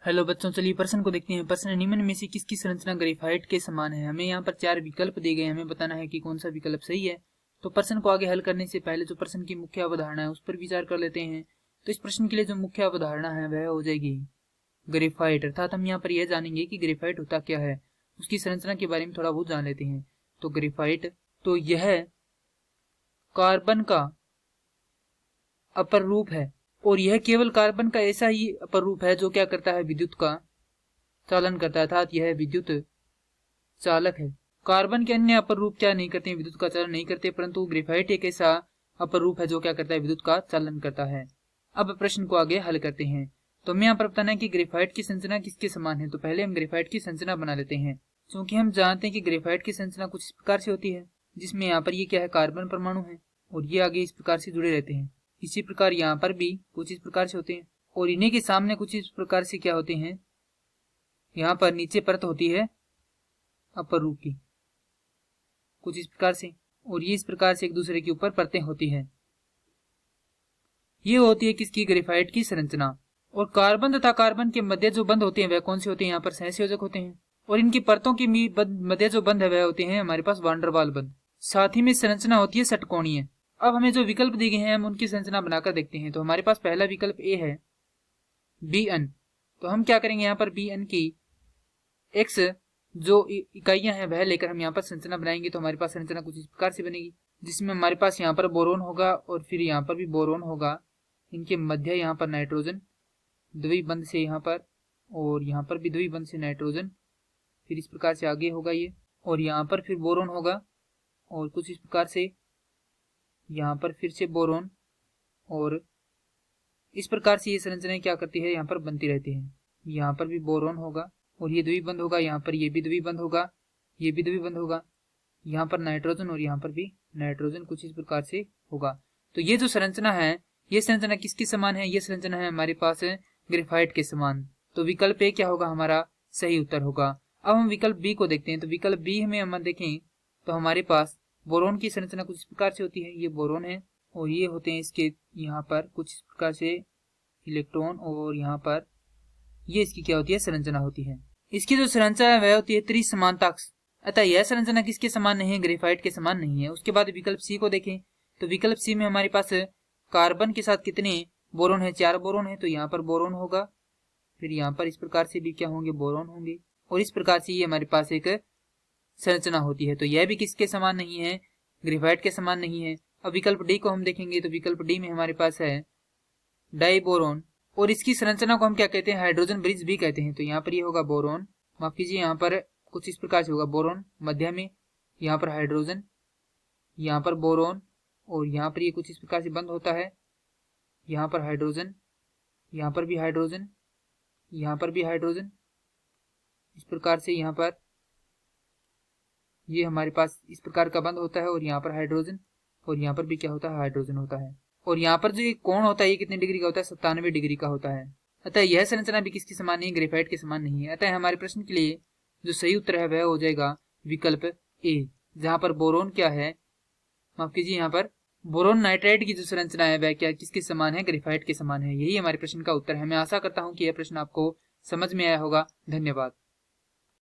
Hello बच्चों, चलिए प्रश्न को देखते हैं। प्रश्न निम्न में से किसकी संरचना ग्रेफाइट के समान है। हमें यहाँ पर 4 विकल्प दिए गए हैं, हमें बताना है कि कौन सा विकल्प सही है। तो प्रश्न को आगे हल करने से पहले जो प्रश्न की मुख्य अवधारणा है उस पर विचार कर लेते हैं। तो इस प्रश्न के लिए जो मुख्य अवधारणा है वह हो जाएगी ग्रेफाइट, अर्थात हम यहाँ पर यह जानेंगे कि ग्रेफाइट होता क्या है, उसकी संरचना के बारे में थोड़ा बहुत जान लेते हैं। तो ग्रेफाइट तो यह कार्बन का अपर रूप है, और यह केवल कार्बन का ऐसा ही अपर रूप है जो क्या करता है, विद्युत का चालन करता है, अर्थात यह विद्युत चालक है। कार्बन के अन्य अपर रूप क्या नहीं करते, विद्युत का चालन नहीं करते, परंतु ग्रेफाइट एक ऐसा अपर रूप है जो क्या करता है, विद्युत का चालन करता है। अब प्रश्न को आगे हल करते हैं। तो हमें यहाँ पर बताना है कि ग्रेफाइट की संरचना किसके समान है। तो पहले हम ग्रेफाइट की संरचना बना लेते हैं, क्योंकि हम जानते हैं कि ग्रेफाइट की संरचना कुछ इस प्रकार से होती है, जिसमें यहाँ पर ये क्या है, कार्बन परमाणु है, और ये आगे इस प्रकार से जुड़े रहते हैं। इसी प्रकार यहाँ पर भी कुछ इस प्रकार से होते हैं, और इन्हीं के सामने कुछ इस प्रकार से क्या होते हैं, यहाँ पर नीचे परत होती है अपर रूप की, कुछ इस प्रकार से, और ये इस प्रकार से एक दूसरे के ऊपर परतें होती है। ये होती है किसकी, ग्रेफाइट की संरचना। और कार्बन तथा कार्बन के मध्य जो बंध होते हैं वह कौन से होते हैं, यहाँ पर सहसंयोजक होते हैं, और इनकी परतों के मध्य जो बंध है वह होते हैं हमारे पास वान डेर वाल बंध। साथ ही में संरचना होती है षटकोणीय। अब हमें जो विकल्प दिए गए हैं हम उनकी संरचना बनाकर देखते हैं। तो हमारे पास पहला विकल्प ए है Bn। तो हम क्या करेंगे, यहाँ पर Bn की x जो इकाइयां हैं वह लेकर हम यहाँ पर संरचना बनाएंगे। तो हमारे पास संरचना कुछ इस प्रकार से बनेगी, जिसमें हमारे पास यहाँ पर बोरोन होगा, और फिर यहाँ पर भी बोरोन होगा, इनके मध्य यहाँ पर नाइट्रोजन द्विबंध से यहाँ पर, और यहाँ पर भी द्विबंध से नाइट्रोजन, फिर इस प्रकार से आगे होगा ये, और यहाँ पर फिर बोरोन होगा, और कुछ इस प्रकार से यहाँ पर फिर से बोरोन, और इस प्रकार से ये संरचनाएं क्या करती है, यहाँ पर बनती रहती है। यहाँ पर भी बोरोन होगा, और ये द्विबंध होगा, यहाँ पर ये भी द्विबंध होगा, ये भी द्विबंध होगा, यहाँ पर नाइट्रोजन और यहाँ पर भी नाइट्रोजन, कुछ इस प्रकार से होगा। तो ये जो संरचना है, ये संरचना किसके समान है, ये संरचना है हमारे पास ग्रेफाइट के समान। तो विकल्प ए क्या होगा, हमारा सही उत्तर होगा। अब हम विकल्प बी को देखते हैं। तो विकल्प बी में हम देखें तो हमारे पास बोरोन की संरचना कुछ इस प्रकार से होती है, ये बोरोन है, और ये होते हैं इसके यहाँ पर कुछ इस प्रकार से इलेक्ट्रॉन, और यहाँ पर ये इसकी क्या होती है, संरचना होती है। इसकी जो संरचना है वह होती है त्रिसमानताक्ष, अतः यह संरचना किसके समान नहीं है, ग्रेफाइट के समान नहीं है। उसके बाद विकल्प सी को देखें। तो विकल्प सी में हमारे पास कार्बन के साथ कितने बोरोन है, 4 बोरोन है, तो यहाँ पर बोरोन होगा, फिर यहाँ पर इस प्रकार से भी क्या होंगे, बोरोन होंगे, और इस प्रकार से ये हमारे पास एक संरचना होती है। तो यह भी किसके समान नहीं है, ग्रेफाइट के समान नहीं है। अब विकल्प डी को हम देखेंगे। तो विकल्प डी में हमारे पास है डाइबोरोन, और इसकी संरचना को हम क्या कहते हैं, हाइड्रोजन ब्रिज भी कहते हैं। तो यहाँ पर ये होगा बोरोन, माफ कीजिए, यहाँ पर कुछ इस प्रकार से होगा बोरोन मध्य में, यहाँ पर हाइड्रोजन, यहाँ पर बोरोन, और यहाँ पर ये कुछ इस प्रकार से बंद होता है, यहाँ पर हाइड्रोजन, यहाँ पर भी हाइड्रोजन, यहाँ पर भी हाइड्रोजन, इस प्रकार से यहाँ पर ये हमारे पास इस प्रकार का बंद होता है, और यहाँ पर हाइड्रोजन, और यहाँ पर भी क्या होता है, हाइड्रोजन होता है। और यहाँ पर जो ये कोण होता है ये कितने डिग्री का होता है, 97 डिग्री का होता है। अतः यह संरचना भी किसके समान नहीं, ग्रेफाइट के समान नहीं है। अतः हमारे प्रश्न के लिए जो सही उत्तर है वह हो जाएगा विकल्प ए, जहां पर बोरोन क्या है, माफ कीजिए, यहाँ पर बोरोन नाइट्राइड की जो संरचना है वह क्या किसके समान है, ग्रेफाइट के समान है। यही हमारे प्रश्न का उत्तर है। मैं आशा करता हूँ कि यह प्रश्न आपको समझ में आया होगा। धन्यवाद।